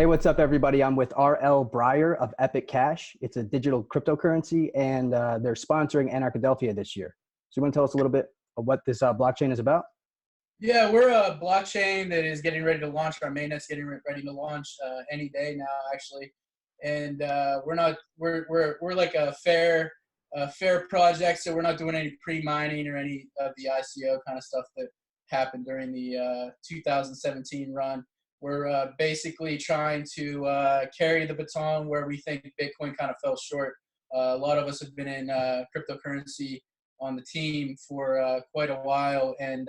Hey, what's up, everybody? I'm with RL Breyer of Epic Cash. It's a digital cryptocurrency, and they're sponsoring Anarchadelphia this year. So you want to tell us a little bit of what this blockchain is about? Yeah, we're a blockchain that is getting ready to launch. Our mainnet's getting ready to launch any day now, actually. And we're like a fair project, so we're not doing any pre-mining or any of the ICO kind of stuff that happened during the 2017 run. We're basically trying to carry the baton where we think Bitcoin kind of fell short. A lot of us have been in cryptocurrency on the team for quite a while, and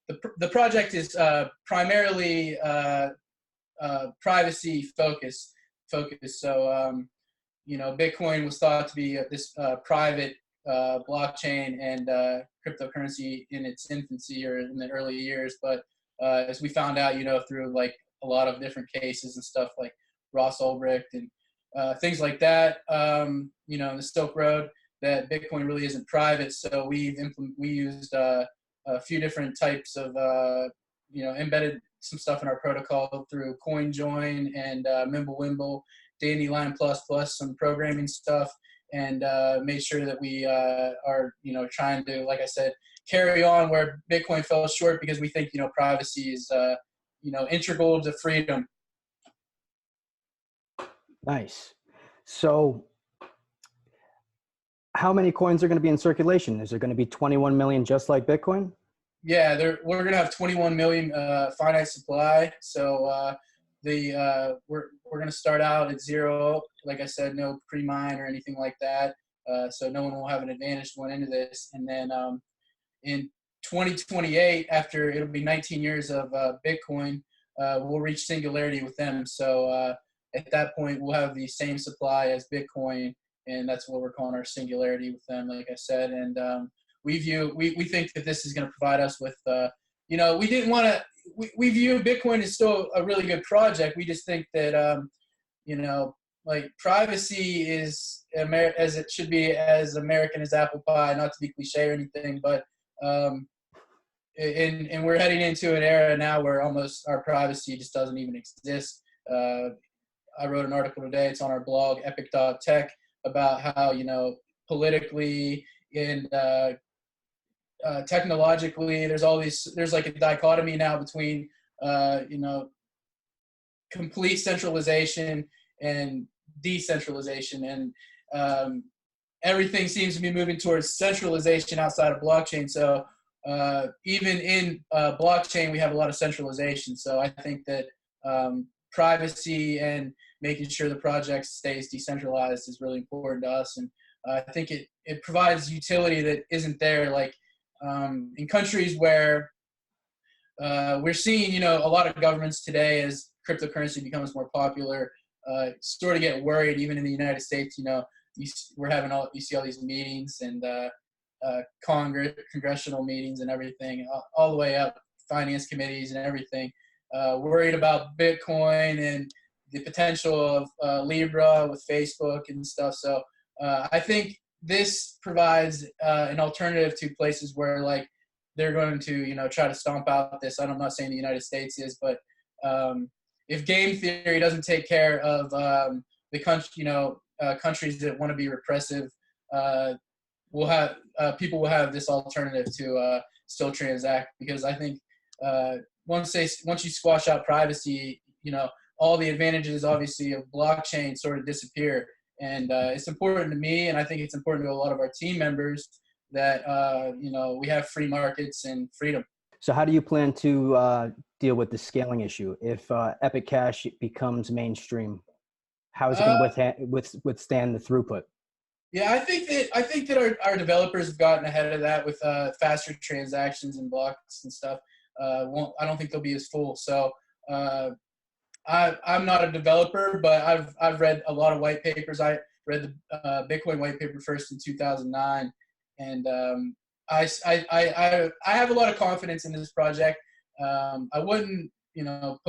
the project is primarily privacy focused. So Bitcoin was thought to be this private blockchain and cryptocurrency in its infancy or in the early years. But as we found out, through like a lot of different cases and stuff like Ross Ulbricht and things like that, in the Silk Road, that Bitcoin really isn't private. So we used a few different types of, embedded some stuff in our protocol through CoinJoin and Mimblewimble, Dandelion++, some programming stuff, and made sure that we are, trying to, like I said, carry on where Bitcoin fell short, because we think, privacy is, integral to freedom. Nice. So how many coins are going to be in circulation? Is there going to be 21 million just like Bitcoin? Yeah, we're going to have 21 million finite supply. So we're going to start out at zero. Like I said, no pre-mine or anything like that. So no one will have an advantage going into this. And then in 2028, after it'll be 19 years of Bitcoin, we'll reach singularity with them. So at that point, we'll have the same supply as Bitcoin, and that's what we're calling our singularity with them, like I said. And we think that this is going to provide us with, we didn't want to, we view Bitcoin as still a really good project. We just think that, like privacy is as it should be, as American as apple pie, not to be cliche or anything, but and we're heading into an era now where almost our privacy just doesn't even exist. I wrote an article today, it's on our blog, epic.tech, about how, politically and technologically, there's like a dichotomy now between, complete centralization and decentralization. And everything seems to be moving towards centralization outside of blockchain. So even in blockchain, we have a lot of centralization. So I think that privacy and making sure the project stays decentralized is really important to us. And I think it provides utility that isn't there. Like in countries where we're seeing, a lot of governments today, as cryptocurrency becomes more popular, sort of get worried. Even in the United States, you see all these meetings and congressional meetings and everything, all the way up, finance committees and everything, worried about Bitcoin and the potential of Libra with Facebook and stuff. So I think this provides an alternative to places where like they're going to, try to stomp out this. I'm not saying the United States is, but if game theory doesn't take care of the country, countries that want to be repressive, we'll have people will have this alternative to still transact. Because I think once you squash out privacy, all the advantages obviously of blockchain sort of disappear. And it's important to me, and I think it's important to a lot of our team members, that we have free markets and freedom. So how do you plan to deal with the scaling issue if Epic Cash becomes mainstream? How is it going to withstand the throughput? Yeah, I think that our developers have gotten ahead of that with faster transactions and blocks and stuff. I don't think they'll be as full. So I'm not a developer, but I've read a lot of white papers. I read the Bitcoin white paper first in 2009, and I have a lot of confidence in this project. I wouldn't, have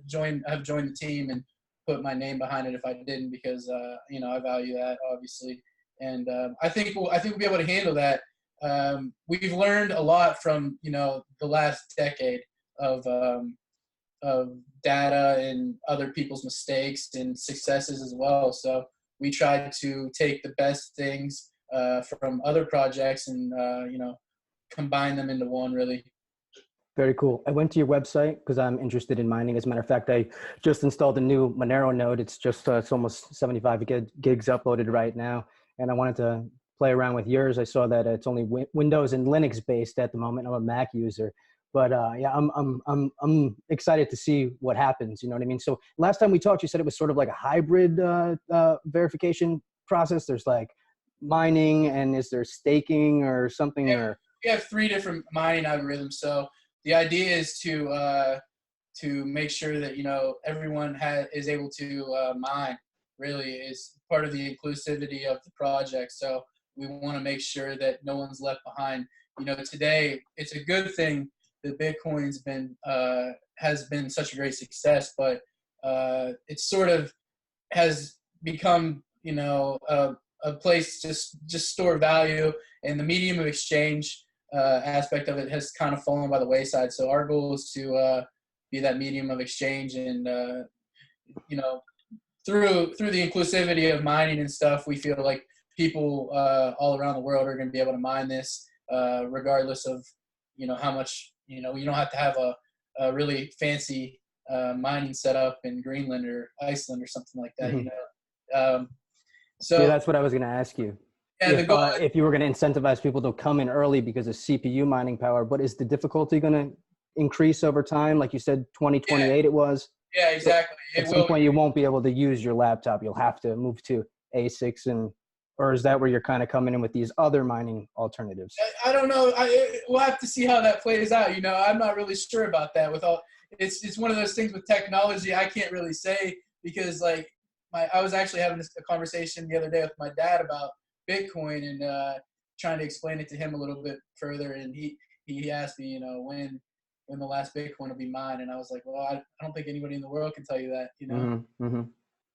joined the team and put my name behind it if I didn't, because I value that, obviously, and I think we'll be able to handle that. We've learned a lot from the last decade of of data and other people's mistakes and successes as well. So we tried to take the best things from other projects and combine them into one, really. Very cool. I went to your website because I'm interested in mining. As a matter of fact, I just installed a new Monero node. It's just it's almost 75 gigs uploaded right now, and I wanted to play around with yours. I saw that it's only Windows and Linux based at the moment. I'm a Mac user, but yeah, I'm excited to see what happens. You know what I mean? So last time we talked, you said it was sort of like a hybrid verification process. There's like mining, and is there staking or something? Yeah, or we have 3 different mining algorithms. So the idea is to make sure that everyone is able to mine. Really, is part of the inclusivity of the project. So we want to make sure that no one's left behind. Today it's a good thing that Bitcoin's has been such a great success, but it sort of has become a place to just store value, and the medium of exchange aspect of it has kind of fallen by the wayside. So our goal is to be that medium of exchange, and through the inclusivity of mining and stuff, we feel like people all around the world are going to be able to mine this, regardless of how much. You don't have to have a really fancy mining setup in Greenland or Iceland or something like that. Mhm. So yeah, that's what I was going to ask you. yeah, the goal. If you were going to incentivize people to come in early because of CPU mining power, but is the difficulty going to increase over time? Like you said, 2028 it was. Yeah, exactly. So at some point you won't be able to use your laptop. You'll have to move to ASICs, or is that where you're kind of coming in with these other mining alternatives? I don't know. We'll have to see how that plays out. I'm not really sure about that. It's one of those things with technology I can't really say, because I was actually having a conversation the other day with my dad about Bitcoin, and trying to explain it to him a little bit further. And he asked me, when the last Bitcoin will be mined, and I was like, well, I don't think anybody in the world can tell you that. Mm-hmm. Mm-hmm.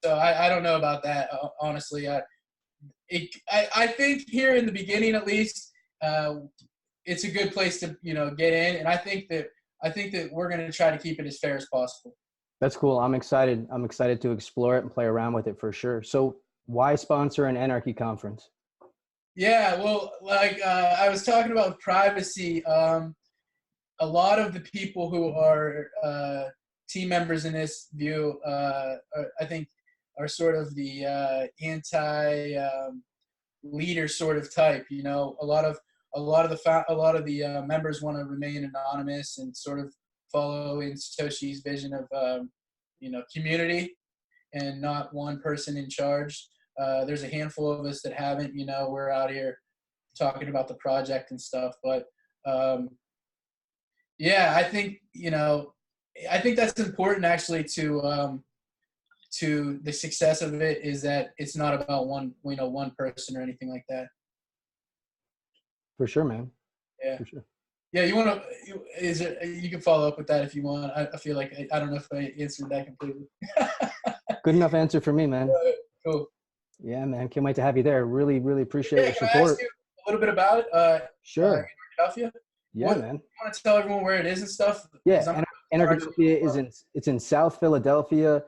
So I don't know about that, honestly. I think here in the beginning, at least, it's a good place to get in, and I think that we're going to try to keep it as fair as possible. That's cool. I'm excited. I'm excited to explore it and play around with it for sure. So why sponsor an Anarchy conference? Yeah, well, I was talking about privacy. A lot of the people who are team members in this view, I think, are sort of the anti leader sort of type. A lot of the members want to remain anonymous and sort of follow in Satoshi's vision of community and not one person in charge. There's a handful of us that haven't. We're out here talking about the project and stuff, but yeah, I think that's important actually to the success of it, is that it's not about one person or anything like that. For sure, man. Yeah. For sure. Yeah, you can follow up with that if you want. I feel like I don't know if I answered that completely. Good enough answer for me, man. Cool. Yeah, man. Can't wait to have you there. Really, really appreciate your Can support. I ask you a little bit about it? Sure. Anarchadelphia? Yeah, man. You want to tell everyone where it is and stuff? Yeah, Anarchadelphia it's in South Philadelphia,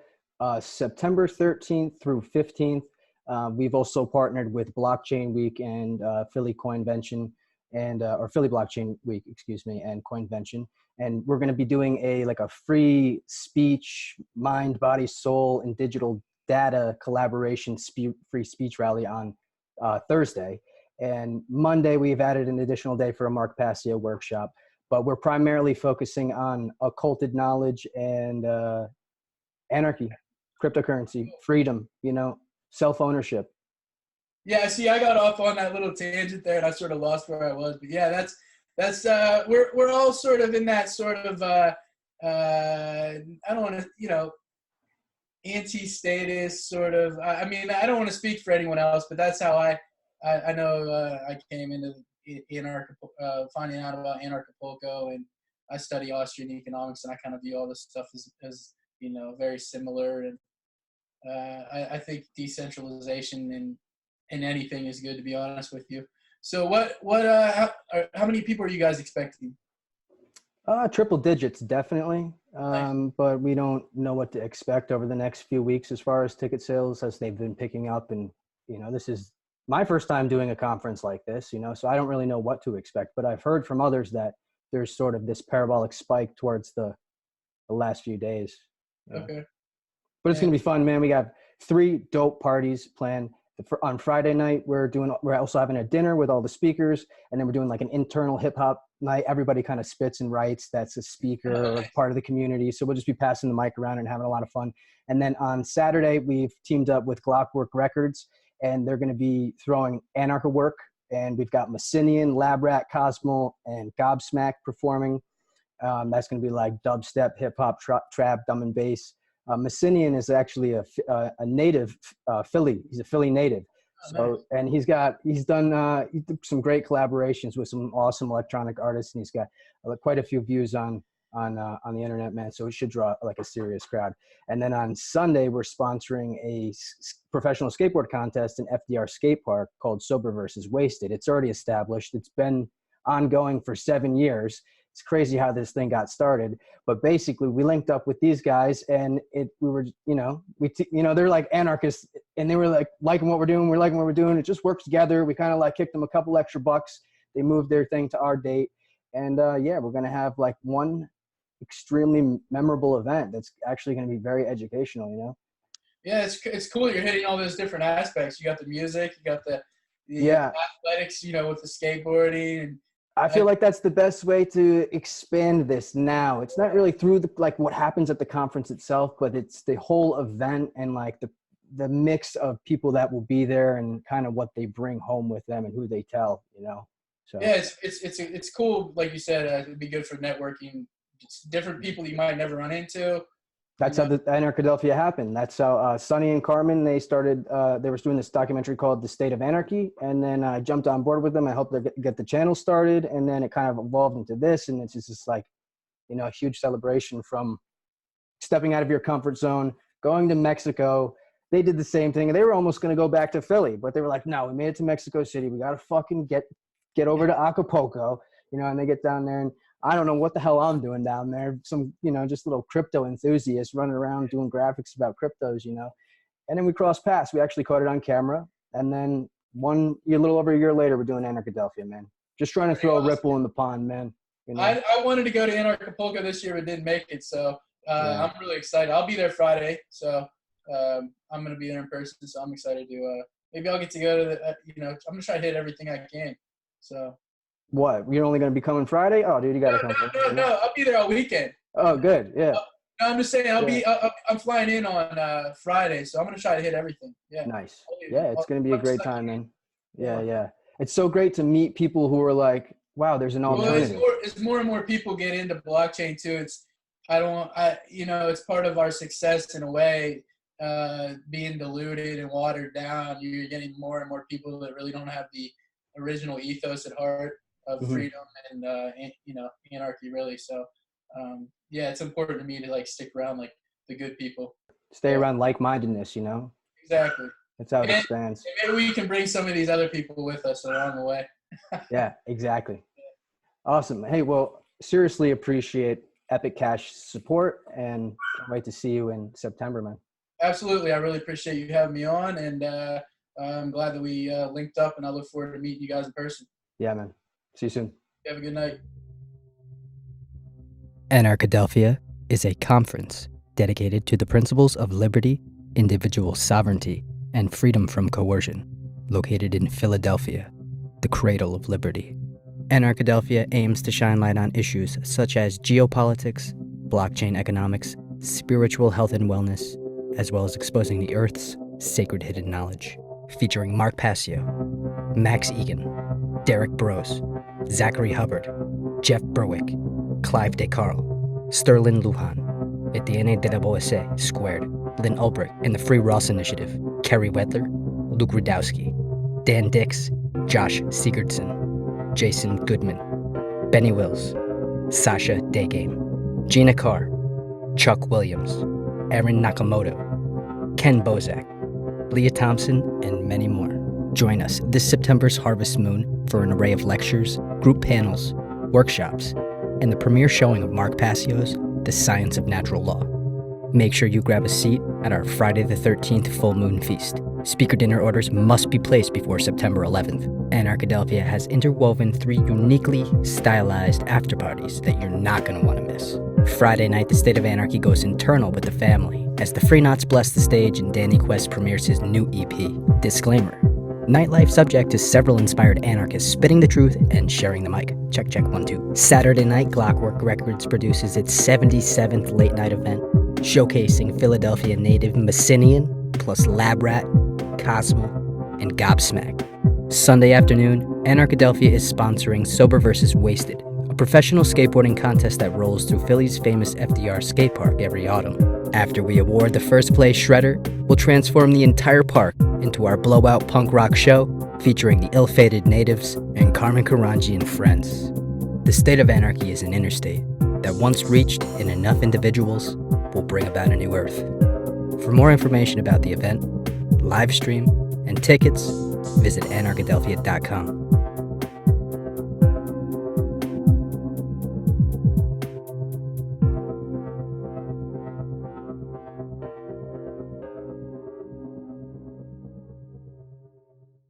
September 13th through 15th. We've also partnered with Blockchain Week and Philly Coinvention, and or Philly Blockchain Week, excuse me, and Coinvention. And we're going to be doing a free speech, mind, body, soul, and digital data collaboration free speech rally on Thursday. And Monday, we've added an additional day for a Mark Passio workshop. But we're primarily focusing on occulted knowledge and anarchy, cryptocurrency, freedom, self-ownership. Yeah, see, I got off on that little tangent there, and I sort of lost where I was. But yeah, that's we're all sort of in that sort of I don't want to anti-status sort of. I mean, I don't want to speak for anyone else, but that's how I know I came into finding out about Anarchadelphia, and I study Austrian economics, and I kind of view all this stuff as very similar. And I think decentralization in anything is good, to be honest with you. So how many people are you guys expecting? Triple digits, definitely. Nice. But we don't know what to expect over the next few weeks as far as ticket sales, as they've been picking up. And, this is my first time doing a conference like this, so I don't really know what to expect. But I've heard from others that there's sort of this parabolic spike towards the last few days. Okay. But it's going to be fun, man. We got 3 dope parties planned. On Friday night, we're also having a dinner with all the speakers, and then we're doing like an internal hip hop night. Everybody kind of spits and writes. That's a speaker or part of the community. So we'll just be passing the mic around and having a lot of fun. And then on Saturday, we've teamed up with Glockwork Records, and they're going to be throwing Anarcha work. And we've got Messinian, Lab Rat, Cosmo, and Gobsmack performing. That's going to be like dubstep, hip hop, trap, drum and bass. Messinian is actually a native Philly. He's a Philly native. So, and he did some great collaborations with some awesome electronic artists, and he's got quite a few views on the internet, man. So it should draw like a serious crowd. And then on Sunday, we're sponsoring a professional skateboard contest in FDR Skate Park called Sober versus Wasted. It's already established. It's been ongoing for 7 years. It's crazy how this thing got started, but basically we linked up with these guys, and they're like anarchists, and they were like liking what we're doing. We're liking what we're doing. It just works together. We kind of like kicked them a couple extra bucks. They moved their thing to our date, and we're going to have like one extremely memorable event that's actually going to be very educational. Yeah, it's cool. You're hitting all those different aspects. You got the music, you got the athletics, with the skateboarding. And I feel like that's the best way to expand this now. It's not really through what happens at the conference itself, but it's the whole event and like the mix of people that will be there and kind of what they bring home with them and who they tell, So yeah, it's cool. Like you said, it'd be good for networking. It's different people you might never run into. That's how the Anarchadelphia happened. That's how Sonny and Carmen, they started, they were doing this documentary called The State of Anarchy. And then I jumped on board with them. I helped them get the channel started. And then it kind of evolved into this. And it's just like, a huge celebration from stepping out of your comfort zone, going to Mexico. They did the same thing. They were almost going to go back to Philly, but they were like, no, we made it to Mexico City. We got to fucking get over to Acapulco, and they get down there, and I don't know what the hell I'm doing down there. Some, just little crypto enthusiasts running around doing graphics about cryptos, And then we crossed paths. We actually caught it on camera. And then a little over a year later, we're doing Anarchadelphia, man. Just trying to throw a ripple in the pond, man. I wanted to go to Acapulco this year, but didn't make it. So I'm really excited. I'll be there Friday. So I'm going to be there in person. So I'm excited to, maybe I'll get to go to I'm going to try to hit everything I can. So. What? You're only going to be coming Friday? Oh, dude, you got to come. No. I'll be there all weekend. Oh, good. Yeah. No, I'm just saying I'm flying in on Friday, so I'm going to try to hit everything. Yeah. Nice. Yeah, it's going to be a great time, man. Yeah. It's so great to meet people who are like, wow, there's an alternative. As more and more people get into blockchain too, it's part of our success in a way, being diluted and watered down. You're getting more and more people that really don't have the original ethos at heart of freedom and anarchy, really. So it's important to me to like stick around like the good people, stay around like-mindedness. Exactly. That's how it expands. Maybe we can bring some of these other people with us along the way. Yeah, exactly. Awesome. Hey, well, seriously appreciate Epic Cash support, and can't wait to see you in September, man. Absolutely. I really appreciate you having me on, and I'm glad that we linked up, and I look forward to meeting you guys in person. Yeah, man. See you soon. Have a good night. Anarchadelphia is a conference dedicated to the principles of liberty, individual sovereignty, and freedom from coercion, located in Philadelphia, the cradle of liberty. Anarchadelphia aims to shine light on issues such as geopolitics, blockchain economics, spiritual health and wellness, as well as exposing the Earth's sacred hidden knowledge. Featuring Mark Passio, Max Egan, Derek Bros, Zachary Hubbard, Jeff Berwick, Clive DeCarl, Sterling Lujan, Etienne de la Boisse Squared, Lynn Ulbrich and the Free Ross Initiative, Kerry Wedler, Luke Rudowski, Dan Dix, Josh Sigurdsson, Jason Goodman, Benny Wills, Sasha Daygame, Gina Carr, Chuck Williams, Aaron Nakamoto, Ken Bozak, Leah Thompson, and many more. Join us this September's Harvest Moon for an array of lectures, group panels, workshops, and the premiere showing of Mark Passio's The Science of Natural Law. Make sure you grab a seat at our Friday the 13th full moon feast. Speaker dinner orders must be placed before September 11th. Anarchadelphia has interwoven 3 uniquely stylized after-parties that you're not going to want to miss. Friday night, the State of Anarchy goes internal with the family as the Freenots bless the stage and Danny Quest premieres his new EP. Disclaimer: nightlife subject to several inspired anarchists spitting the truth and sharing the mic. Check, 1, 2. Saturday night, Clockwork Records produces its 77th late night event, showcasing Philadelphia native Messinian, plus Lab Rat, Cosmo, and Gobsmack. Sunday afternoon, Anarchadelphia is sponsoring Sober vs. Wasted, a professional skateboarding contest that rolls through Philly's famous FDR skate park every autumn. After we award the first place shredder, we'll transform the entire park into our blowout punk rock show featuring the Ill-Fated Natives and Carmen Karanji and friends. The State of Anarchy is an interstate that once reached in enough individuals will bring about a new earth. For more information about the event, live stream, and tickets, visit anarchadelphia.com.